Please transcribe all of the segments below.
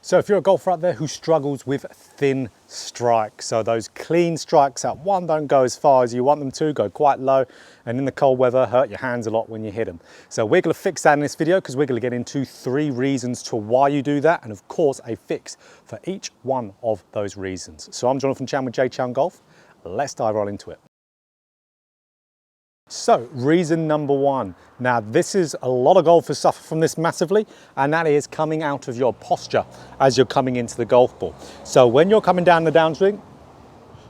So if you're a golfer out there who struggles with thin strikes, so those clean strikes that one don't go as far as you want them to, go quite low, and in the cold weather hurt your hands a lot when you hit them. So we're going to fix that in this video because we're going to get into 3 reasons to why you do that, and of course a fix for each one of those reasons. So I'm Jonathan Chan with JChownGolf. Let's dive right into it. So reason number 1. Now this is a lot of golfers suffer from this massively, and that is coming out of your posture as you're coming into the golf ball. So when you're coming down the downswing,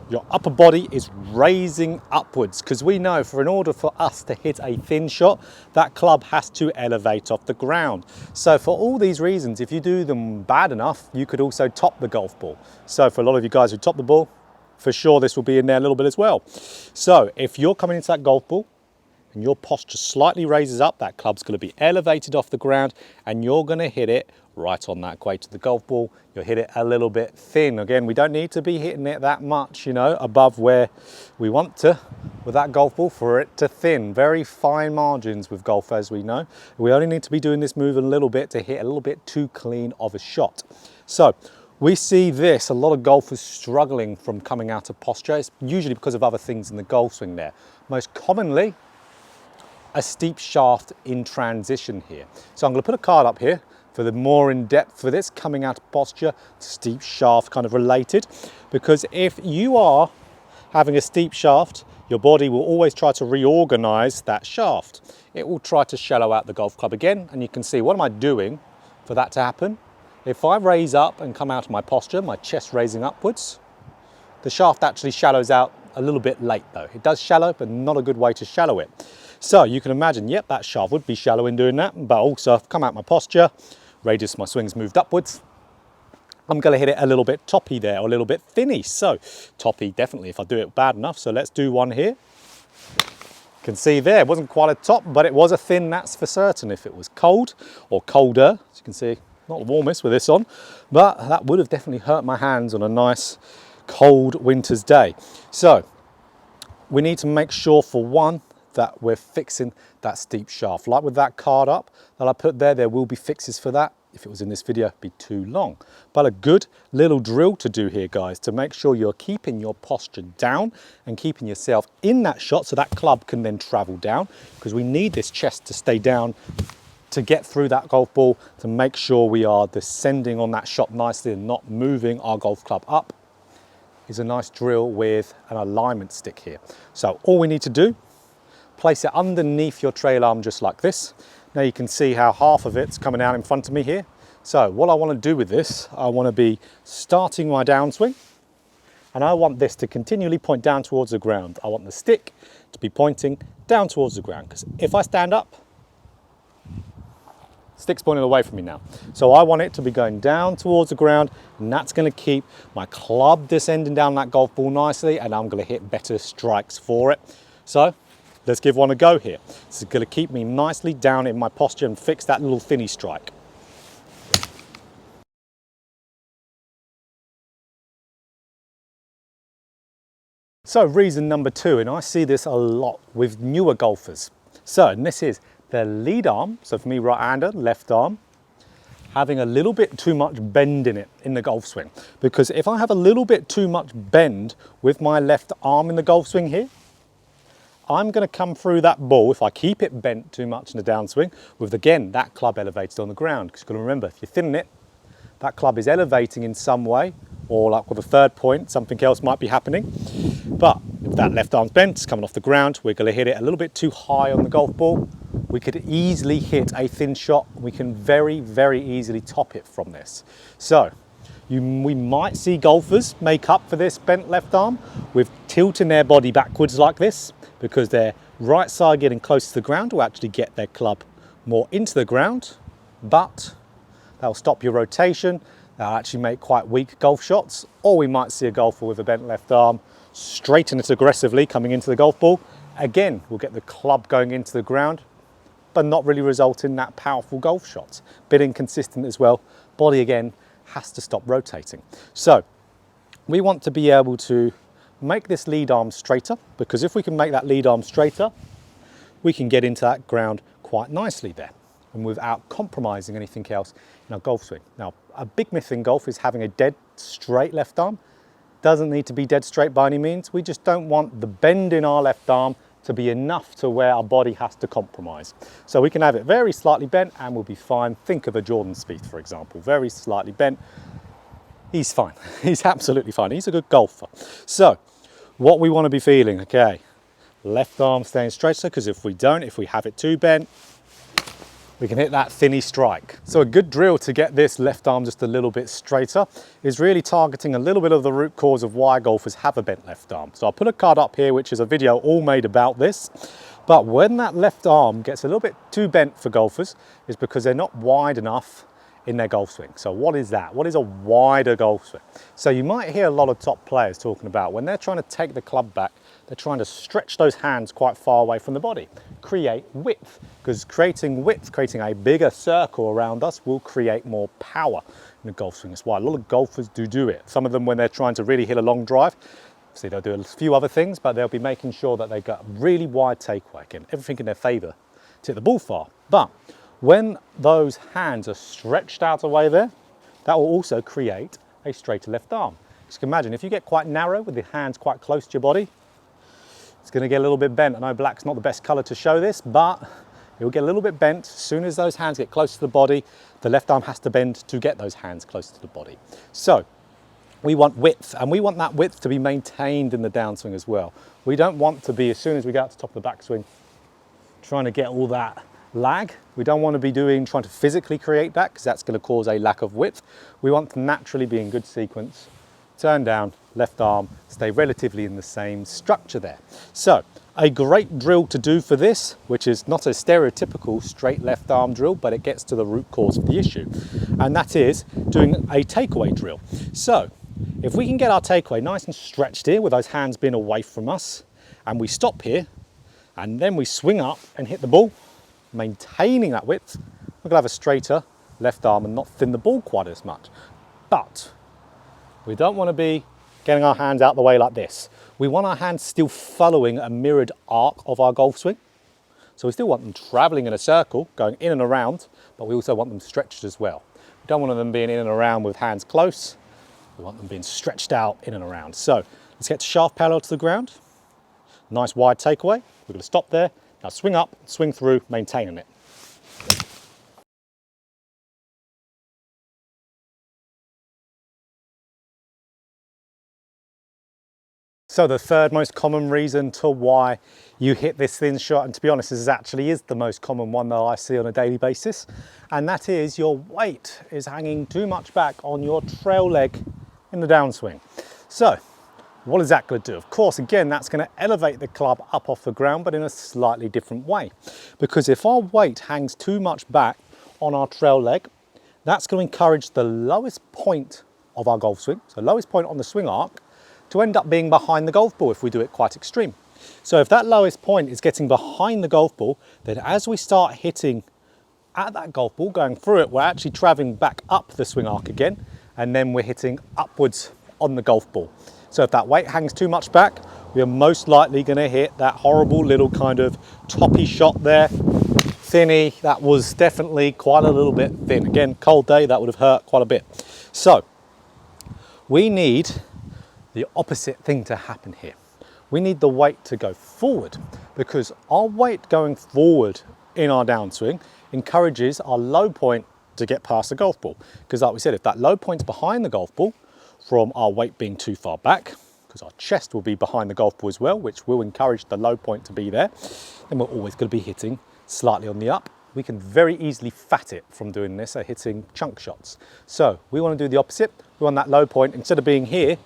your upper body is raising upwards, because we know in order for us to hit a thin shot, that club has to elevate off the ground. So for all these reasons, if you do them bad enough, you could also top the golf ball. So for a lot of you guys who top the ball, for sure this will be in there a little bit as well. So if you're coming into that golf ball and your posture slightly raises up, that club's going to be elevated off the ground and you're going to hit it right on that equator of the golf ball. You'll hit it a little bit thin. Again, we don't need to be hitting it that much, you know, above where we want to with that golf ball for it to thin. Very fine margins with golf, as we know. We only need to be doing this move a little bit to hit a little bit too clean of a shot. So we see this, a lot of golfers struggling from coming out of posture. It's usually because of other things in the golf swing there. Most commonly, a steep shaft in transition here. So I'm going to put a card up here for the more in depth for this, coming out of posture, steep shaft kind of related. Because if you are having a steep shaft, your body will always try to reorganize that shaft. It will try to shallow out the golf club again, and you can see, what am I doing for that to happen? If I raise up and come out of my posture, my chest raising upwards, the shaft actually shallows out a little bit late though. It does shallow, but not a good way to shallow it. So you can imagine, yep, that shaft would be shallow in doing that, but also I've come out my posture, radius of my swing's moved upwards. I'm going to hit it a little bit toppy there, or a little bit thinny. So toppy definitely if I do it bad enough. So let's do one here. You can see there, it wasn't quite a top, but it was a thin, that's for certain. If it was cold or colder, as you can see, not the warmest with this on, but that would have definitely hurt my hands on a nice cold winter's day. So we need to make sure, for one, that we're fixing that steep shaft. Like with that card up that I put there, there will be fixes for that. If it was in this video, it'd be too long. But a good little drill to do here, guys, to make sure you're keeping your posture down and keeping yourself in that shot so that club can then travel down, because we need this chest to stay down to get through that golf ball, to make sure we are descending on that shot nicely and not moving our golf club up, is a nice drill with an alignment stick here. So all we need to do, place it underneath your trail arm just like this. Now you can see how half of it's coming out in front of me here. So what I want to do with this, I want to be starting my downswing, and I want this to continually point down towards the ground. I want the stick to be pointing down towards the ground, because if I stand up, stick's pointing away from me now. So I want it to be going down towards the ground, and that's going to keep my club descending down that golf ball nicely, and I'm going to hit better strikes for it. So let's give one a go here. This is going to keep me nicely down in my posture and fix that little thinny strike. So reason number 2, and I see this a lot with newer golfers. So, and this is the lead arm, so for me right-hander, left arm, having a little bit too much bend in it in the golf swing. Because if I have a little bit too much bend with my left arm in the golf swing here, I'm going to come through that ball, if I keep it bent too much in the downswing, with again that club elevated on the ground. Because you've got to remember, if you're thinning it, that club is elevating in some way, or like with a third point, something else might be happening. But if that left arm's bent, it's coming off the ground, we're going to hit it a little bit too high on the golf ball. We could easily hit a thin shot. We can very, very easily top it from this. So we might see golfers make up for this bent left arm with tilting their body backwards like this, because their right side getting close to the ground will actually get their club more into the ground, but that'll stop your rotation. That'll actually make quite weak golf shots. Or we might see a golfer with a bent left arm straighten it aggressively coming into the golf ball. Again, we'll get the club going into the ground, but not really result in that powerful golf shot. Bit inconsistent as well. Body again has to stop rotating. So we want to be able to make this lead arm straighter, because if we can make that lead arm straighter, we can get into that ground quite nicely there, and without compromising anything else in our golf swing. Now, a big myth in golf is having a dead straight left arm. Doesn't need to be dead straight by any means. We just don't want the bend in our left arm to be enough to where our body has to compromise. So we can have it very slightly bent and we'll be fine. Think of a Jordan Spieth, for example, very slightly bent. He's fine. He's absolutely fine. He's a good golfer. So what we want to be feeling, okay, left arm staying straight, because if we have it too bent, we can hit that thinny strike. So a good drill to get this left arm just a little bit straighter is really targeting a little bit of the root cause of why golfers have a bent left arm. So I'll put a card up here, which is a video all made about this. But when that left arm gets a little bit too bent for golfers, is because they're not wide enough in their golf swing. So what is that? What is a wider golf swing? So you might hear a lot of top players talking about when they're trying to take the club back, they're trying to stretch those hands quite far away from the body, create width, because creating width, creating a bigger circle around us will create more power in the golf swing. That's why a lot of golfers do it. Some of them, when they're trying to really hit a long drive, see, they'll do a few other things, but they'll be making sure that they got a really wide takeaway, again, everything in their favor to hit the ball far. But when those hands are stretched out away there, that will also create a straighter left arm. Just imagine if you get quite narrow with the hands quite close to your body, it's going to get a little bit bent. I know black's not the best color to show this, but it will get a little bit bent. As soon as those hands get close to the body, the left arm has to bend to get those hands close to the body. So we want width, and we want that width to be maintained in the downswing as well. We don't want to be, as soon as we go out to the top of the backswing, trying to get all that lag. We don't want to be trying to physically create that, because that's going to cause a lack of width. We want to naturally be in good sequence, turn down, left arm, stay relatively in the same structure there. So a great drill to do for this, which is not a stereotypical straight left arm drill, but it gets to the root cause of the issue, and that is doing a takeaway drill. So if we can get our takeaway nice and stretched here with those hands being away from us, and we stop here, and then we swing up and hit the ball, maintaining that width, we're gonna have a straighter left arm and not thin the ball quite as much. But we don't want to be getting our hands out the way like this. We want our hands still following a mirrored arc of our golf swing. So we still want them traveling in a circle, going in and around, but we also want them stretched as well. We don't want them being in and around with hands close. We want them being stretched out in and around. So let's get shaft parallel to the ground. Nice wide takeaway. We're going to stop there. Now swing up, swing through, maintaining it. So the third most common reason to why you hit this thin shot, and to be honest, this actually is the most common one that I see on a daily basis, and that is your weight is hanging too much back on your trail leg in the downswing. So what is that going to do? Of course, again, that's going to elevate the club up off the ground, but in a slightly different way. Because if our weight hangs too much back on our trail leg, that's going to encourage the lowest point of our golf swing, so lowest point on the swing arc, to end up being behind the golf ball if we do it quite extreme. So if that lowest point is getting behind the golf ball, then as we start hitting at that golf ball, going through it, we're actually traveling back up the swing arc again, and then we're hitting upwards on the golf ball. So if that weight hangs too much back, we are most likely going to hit that horrible little kind of toppy shot there. Thinny, that was definitely quite a little bit thin. Again, cold day, that would have hurt quite a bit. So we need the opposite thing to happen here. We need the weight to go forward, because our weight going forward in our downswing encourages our low point to get past the golf ball. Because like we said, if that low point's behind the golf ball from our weight being too far back, because our chest will be behind the golf ball as well, which will encourage the low point to be there, then we're always going to be hitting slightly on the up. We can very easily fat it from doing this, so hitting chunk shots. So we want to do the opposite. We want that low point, instead of being here,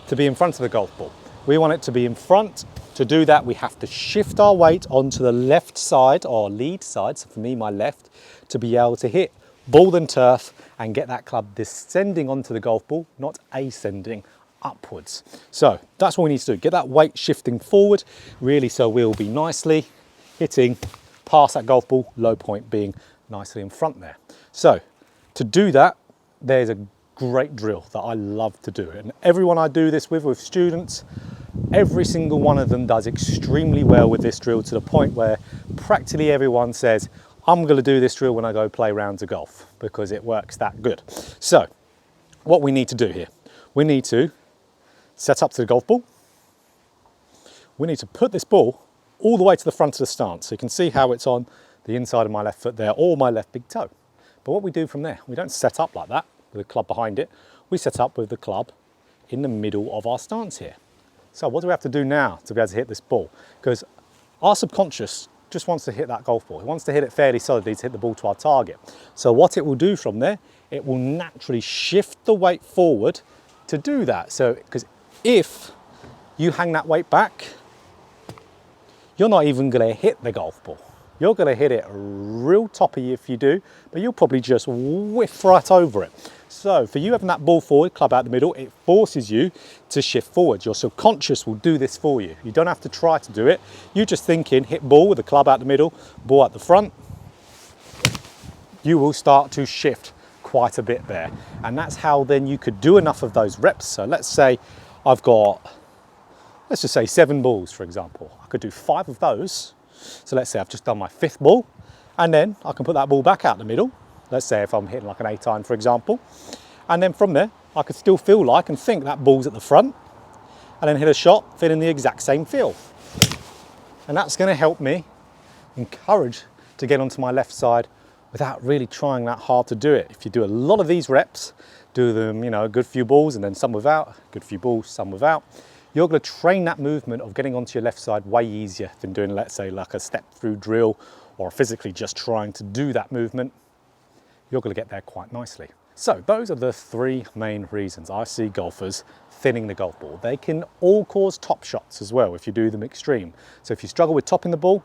to be in front of the golf ball. We want it to be in front. To do that, we have to shift our weight onto the left side, or lead side, so for me, my left, to be able to hit ball and turf and get that club descending onto the golf ball, not ascending upwards. So that's what we need to do. Get that weight shifting forward, really, so we'll be nicely hitting past that golf ball, low point being nicely in front there. So to do that, there's a great drill that I love to do, and everyone I do this with students, every single one of them does extremely well with this drill, to the point where practically everyone says, I'm going to do this drill when I go play rounds of golf because it works that good. So what we need to do here, we need to set up to the golf ball. We need to put this ball all the way to the front of the stance. So you can see how it's on the inside of my left foot there, or my left big toe. But what we do from there, we don't set up like that with the club behind it. We set up with the club in the middle of our stance here. So what do we have to do now to be able to hit this ball? Because our subconscious just wants to hit that golf ball. It wants to hit it fairly solidly to hit the ball to our target. So what it will do from there, it will naturally shift the weight forward to do that. So, because if you hang that weight back, you're not even going to hit the golf ball. You're going to hit it real toppy if you do, but you'll probably just whiff right over it. So for you having that ball forward, club out the middle, it forces you to shift forward. Your subconscious will do this for you. You don't have to try to do it. You're just thinking, hit ball with the club out the middle, ball at the front. You will start to shift quite a bit there. And that's how then you could do enough of those reps. So let's say I've got, let's just say 7 balls, for example. I could do 5 of those. So let's say I've just done my 5th ball, and then I can put that ball back out the middle. Let's say if I'm hitting like an 8-iron, for example. And then from there, I could still feel like and think that ball's at the front, and then hit a shot feeling the exact same feel. And that's going to help me encourage to get onto my left side without really trying that hard to do it. If you do a lot of these reps, do them, you know, a good few balls and then some without, good few balls, some without, you're going to train that movement of getting onto your left side way easier than doing, let's say, like a step through drill or physically just trying to do that movement. You're going to get there quite nicely. So those are the 3 main reasons I see golfers thinning the golf ball. They can all cause top shots as well if you do them extreme. So if you struggle with topping the ball,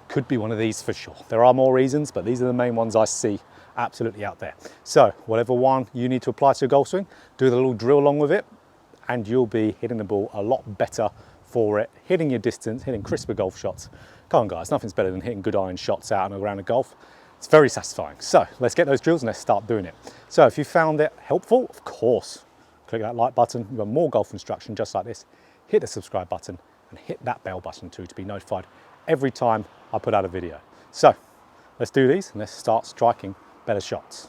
could be one of these for sure. There are more reasons, but these are the main ones I see absolutely out there. So whatever one you need to apply to your golf swing, do the little drill along with it, and you'll be hitting the ball a lot better for it, hitting your distance, hitting crisper golf shots. Come on guys, nothing's better than hitting good iron shots out and around a golf. It's very satisfying. So let's get those drills and let's start doing it. So if you found it helpful, of course, click that like button. You've got more golf instruction just like this. Hit the subscribe button and hit that bell button too to be notified every time I put out a video. So let's do these and let's start striking better shots.